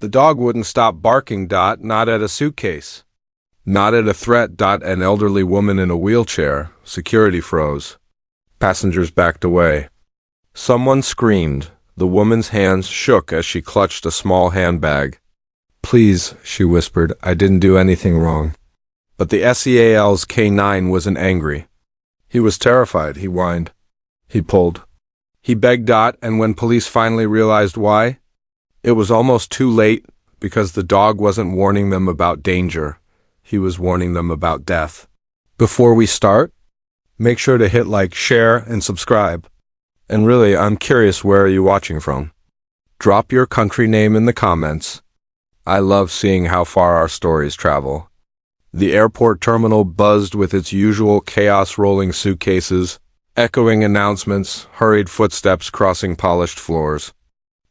The dog wouldn't stop barking. Not at a suitcase. Not at a threat. An elderly woman in a wheelchair. Security froze. Passengers backed away. Someone screamed. The woman's hands shook as she clutched a small handbag. "Please," she whispered, "I didn't do anything wrong." But the SEAL's K9 wasn't angry. He was terrified, he whined. He pulled. He begged. And when police finally realized why, it was almost too late, because the dog wasn't warning them about danger. He was warning them about death. Before we start, make sure to hit like, share, and subscribe. And really, I'm curious, where are you watching from? Drop your country name in the comments. I love seeing how far our stories travel. The airport terminal buzzed with its usual chaos, rolling suitcases, echoing announcements, hurried footsteps crossing polished floors.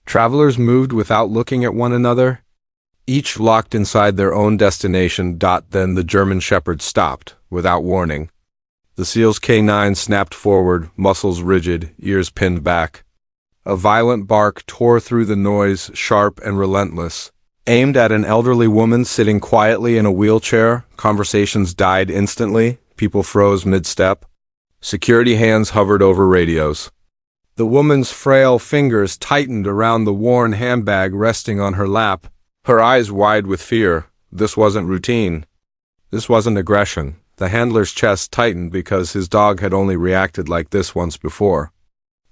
Travelers moved without looking at one another, each locked inside their own destination. Then the German Shepherd stopped, without warning. The SEAL's K9 snapped forward, muscles rigid, ears pinned back. A violent bark tore through the noise, sharp and relentless. Aimed at an elderly woman sitting quietly in a wheelchair, conversations died instantly, people froze mid-step. Security hands hovered over radios. The woman's frail fingers tightened around the worn handbag resting on her lap, her eyes wide with fear. This wasn't routine. This wasn't aggression. The handler's chest tightened because his dog had only reacted like this once before.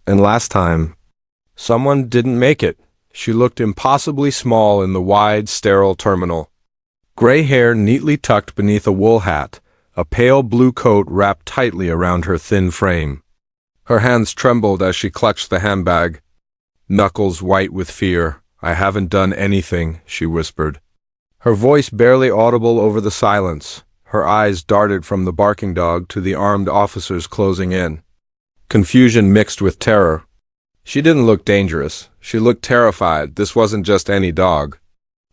And last time, someone didn't make it. She looked impossibly small in the wide, sterile terminal. Gray hair neatly tucked beneath a wool hat, a pale blue coat wrapped tightly around her thin frame. Her hands trembled as she clutched the handbag, knuckles white with fear. "I haven't done anything," she whispered. Her voice barely audible over the silence. Her eyes darted from the barking dog to the armed officers closing in. Confusion mixed with terror. She didn't look dangerous. She looked terrified. This wasn't just any dog.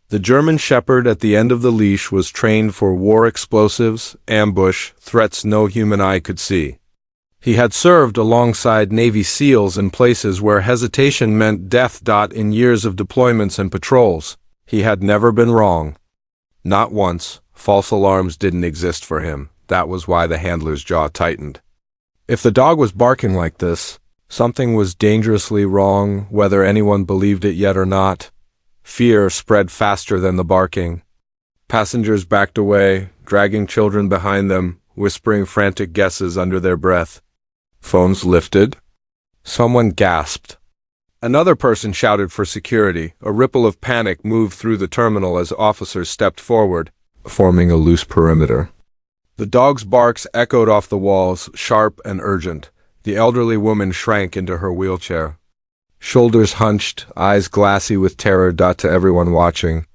The German Shepherd at the end of the leash was trained for war, explosives, ambush, threats no human eye could see. He had served alongside Navy SEALs in places where hesitation meant death. In years of deployments and patrols, he had never been wrong. Not once. False alarms didn't exist for him. That was why the handler's jaw tightened. If the dog was barking like this, something was dangerously wrong, whether anyone believed it yet or not. Fear spread faster than the barking. Passengers backed away, dragging children behind them, whispering frantic guesses under their breath. Phones lifted. Someone gasped. Another person shouted for security. A ripple of panic moved through the terminal as officers stepped forward, forming a loose perimeter. The dog's barks echoed off the walls, sharp and urgent. The elderly woman shrank into her wheelchair. Shoulders hunched, eyes glassy with terror. To everyone watching,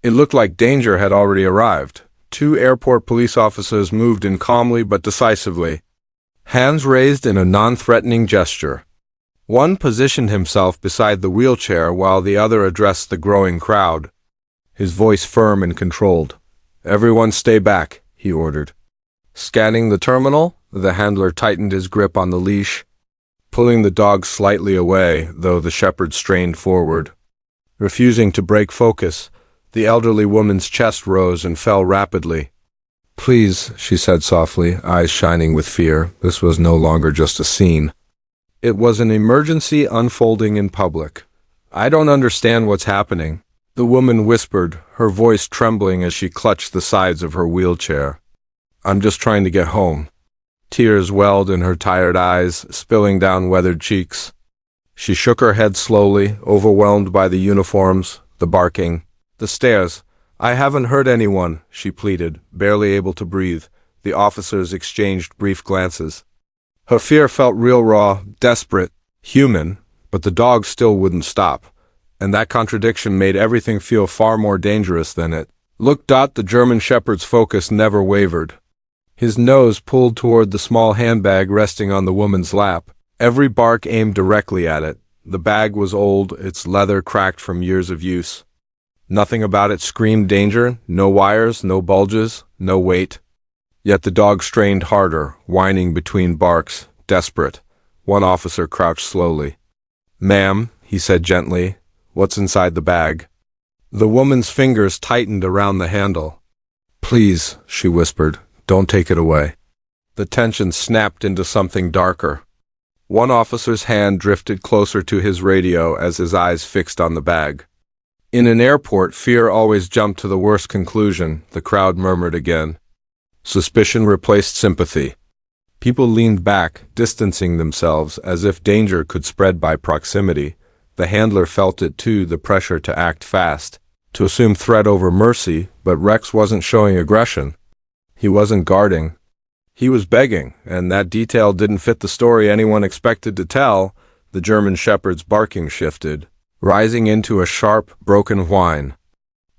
it looked like danger had already arrived. 2 airport police officers moved in calmly but decisively, hands raised in a non-threatening gesture. One positioned himself beside the wheelchair while the other addressed the growing crowd, his voice firm and controlled. "Everyone stay back," he ordered. Scanning the terminal, the handler tightened his grip on the leash, pulling the dog slightly away, though the shepherd strained forward. Refusing to break focus, the elderly woman's chest rose and fell rapidly. "Please," she said softly, eyes shining with fear. This was no longer just a scene. It was an emergency unfolding in public. "I don't understand what's happening," the woman whispered, her voice trembling as she clutched the sides of her wheelchair. "I'm just trying to get home." Tears welled in her tired eyes, spilling down weathered cheeks. She shook her head slowly, overwhelmed by the uniforms, the barking, the stares. "I haven't hurt anyone," she pleaded, barely able to breathe. The officers exchanged brief glances. Her fear felt real, raw, desperate, human, but the dog still wouldn't stop. And that contradiction made everything feel far more dangerous than it. "Look." The German Shepherd's focus never wavered. His nose pulled toward the small handbag resting on the woman's lap, every bark aimed directly at it. The bag was old, its leather cracked from years of use. Nothing about it screamed danger, no wires, no bulges, no weight. Yet the dog strained harder, whining between barks, desperate. One officer crouched slowly. "Ma'am," he said gently, "what's inside the bag?" The woman's fingers tightened around the handle. "Please," she whispered, "don't take it away." The tension snapped into something darker. One officer's hand drifted closer to his radio as his eyes fixed on the bag. "In an airport, fear always jumped to the worst conclusion," the crowd murmured again. Suspicion replaced sympathy. People leaned back, distancing themselves as if danger could spread by proximity. The handler felt it too, the pressure to act fast, to assume threat over mercy, but Rex wasn't showing aggression. He wasn't guarding. He was begging, and that detail didn't fit the story anyone expected to tell. The German shepherd's barking shifted, rising into a sharp, broken whine.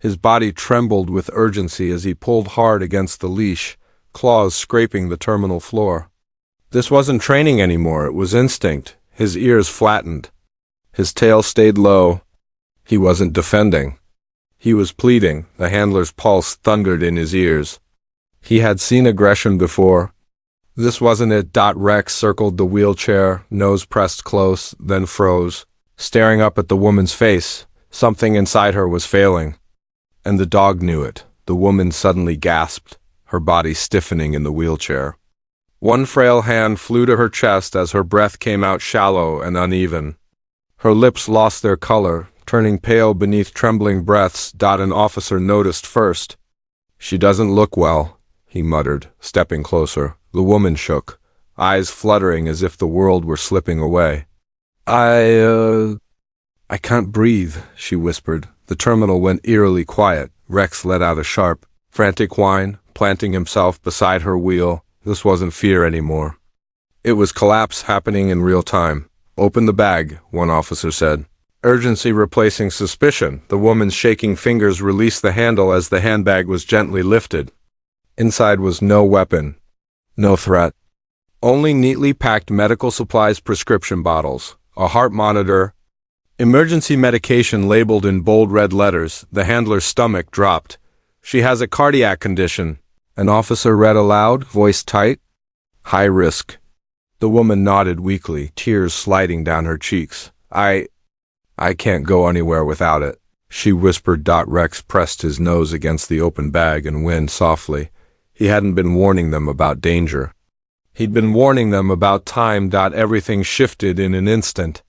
His body trembled with urgency as he pulled hard against the leash, claws scraping the terminal floor. This wasn't training anymore, it was instinct. His ears flattened. His tail stayed low. He wasn't defending. He was pleading. The handler's pulse thundered in his ears. He had seen aggression before. This wasn't it. Rex circled the wheelchair, nose pressed close, then froze, staring up at the woman's face. Something inside her was failing. And the dog knew it. The woman suddenly gasped, her body stiffening in the wheelchair. One frail hand flew to her chest as her breath came out shallow and uneven. Her lips lost their color, turning pale beneath trembling breaths. An officer noticed first. "She doesn't look well," he muttered, stepping closer. The woman shook, eyes fluttering as if the world were slipping away. I can't breathe," she whispered. The terminal went eerily quiet. Rex let out a sharp, frantic whine, planting himself beside her wheel. This wasn't fear anymore. It was collapse happening in real time. "Open the bag," one officer said. Urgency replacing suspicion. The woman's shaking fingers released the handle as the handbag was gently lifted. Inside was no weapon, no threat. Only neatly packed medical supplies, prescription bottles, a heart monitor, emergency medication labeled in bold red letters. The handler's stomach dropped. "She has a cardiac condition," an officer read aloud, voice tight. "High risk." The woman nodded weakly, tears sliding down her cheeks. I can't go anywhere without it," she whispered. Rex pressed his nose against the open bag and whined softly. He hadn't been warning them about danger. He'd been warning them about time. Everything shifted in an instant.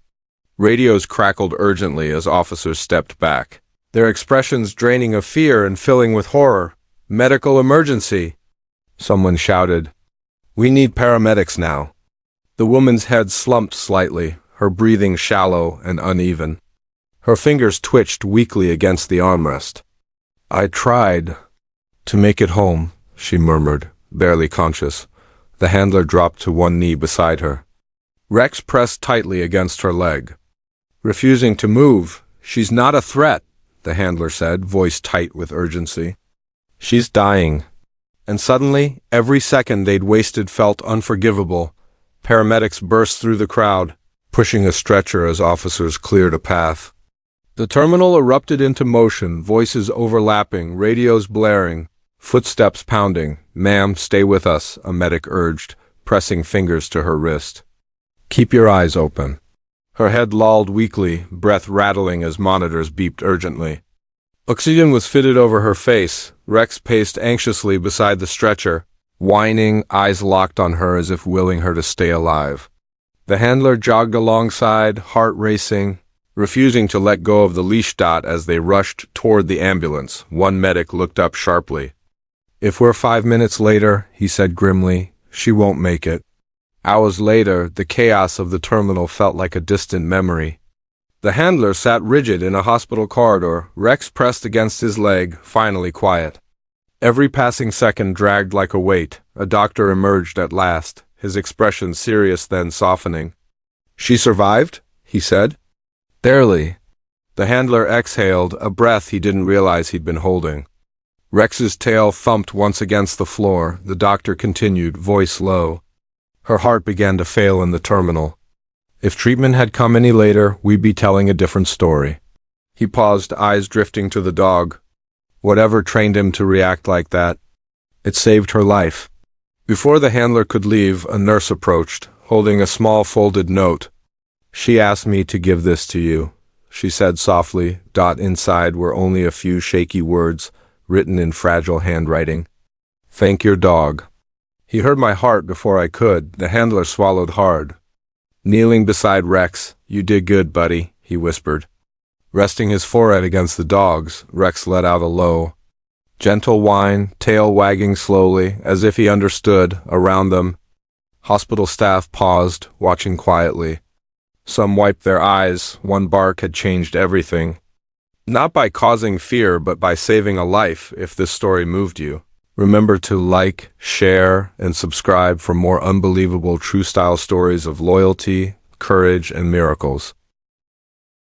Radios crackled urgently as officers stepped back, their expressions draining of fear and filling with horror. "Medical emergency!" Someone shouted. "We need paramedics now." The woman's head slumped slightly, her breathing shallow and uneven. Her fingers twitched weakly against the armrest. "I tried to make it home," she murmured, barely conscious. The handler dropped to one knee beside her. Rex pressed tightly against her leg, refusing to move. "She's not a threat," the handler said, voice tight with urgency. "She's dying." And suddenly, every second they'd wasted felt unforgivable. Paramedics burst through the crowd, pushing a stretcher as officers cleared a path. The terminal erupted into motion, voices overlapping, radios blaring, footsteps pounding. "Ma'am, stay with us," a medic urged, pressing fingers to her wrist. "Keep your eyes open." Her head lolled weakly, breath rattling as monitors beeped urgently. Oxygen was fitted over her face. Rex paced anxiously beside the stretcher, whining, eyes locked on her as if willing her to stay alive. The handler jogged alongside, heart racing, refusing to let go of the leash. As they rushed toward the ambulance, one medic looked up sharply. "If we're 5 minutes later," he said grimly, "she won't make it." Hours later, the chaos of the terminal felt like a distant memory. The handler sat rigid in a hospital corridor, Rex pressed against his leg, finally quiet. Every passing second dragged like a weight. A doctor emerged at last, his expression serious then softening. "She survived?" he said. "Barely." The handler exhaled, a breath he didn't realize he'd been holding. Rex's tail thumped once against the floor. The doctor continued, voice low. Her heart began to fail in the terminal. "If treatment had come any later, we'd be telling a different story." He paused, eyes drifting to the dog. Whatever trained him to react like that, it saved her life. Before the handler could leave, a nurse approached, holding a small folded note. "She asked me to give this to you. she said softly. Inside were only a few shaky words, written in fragile handwriting. Thank your dog. He heard my heart before I could. The handler swallowed hard. Kneeling beside Rex, you did good, buddy, he whispered. Resting his forehead against the dog's, Rex let out a low, gentle whine, tail wagging slowly, as if he understood. Around them, hospital staff paused, watching quietly. Some wiped their eyes. One bark had changed everything. Not by causing fear, but by saving a life. If this story moved you, remember to like, share, and subscribe for more unbelievable true-style stories of loyalty, courage, and miracles.